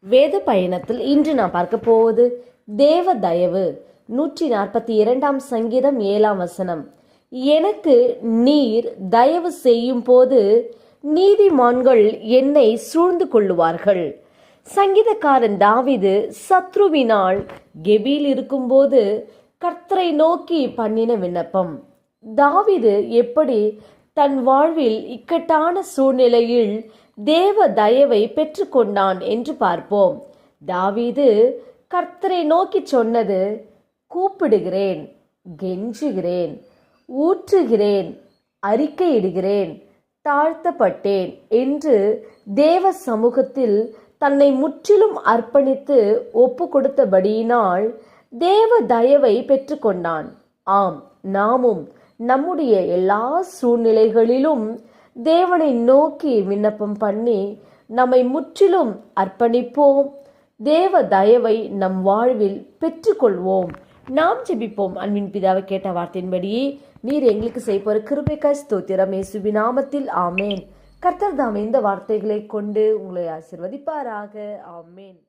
வேத பயணத்தில் இன்று நாம் பார்க்க போவது தேவ தயவு. 142 சங்கீதம் 7 எனக்கு நீர் தயவு செய்யும் போது நீதிமான்கள் என்னை சூழ்ந்து கொள்ளுவார்கள். சங்கீதக்காரன் தாவீது சத்ருவினால் கெபியில் இருக்கும்போது கர்த்தரை நோக்கி பண்ணின விண்ணப்பம். தாவீது எப்படி தன் வாழ்வில் இக்கட்டான சூழ்நிலையில் தேவ தயவை பெற்றுக்கொண்டான் என்று பார்ப்போம். தாவீது கர்த்தரை நோக்கி சொன்னது, கூப்பிடுகிறேன், கெஞ்சுகிறேன், ஊற்றுகிறேன், அறிக்கையிடுகிறேன், தாழ்த்தப்பட்டேன் என்று தேவ சமூகத்தில் தன்னை முற்றிலும் அர்ப்பணித்து ஒப்பு கொடுத்தபடியினால் தேவ தயவை பெற்றுக்கொண்டான். ஆம், நாமும் நம்முடைய எல்லா சூழ்நிலைகளிலும் தேவனை நோக்கி விண்ணப்பம் பண்ணி நம்மை முற்றிலும் அர்ப்பணிப்போம். தேவ தயவை நம் வாழ்வில் பெற்றுக்கொள்வோம். நாம் ஜெபிப்போம். அன்பின் பிதாவை கேட்ட வார்த்தையின்படியே நீர் எங்களுக்கு செய்ய கிருபைக்காய் ஸ்தோத்திரம். இயேசுவின் நாமத்தில் ஆமேன். கர்த்தர் தாம் இந்த வார்த்தைகளை கொண்டு உங்களை ஆசீர்வதிப்பாராக. ஆமேன்.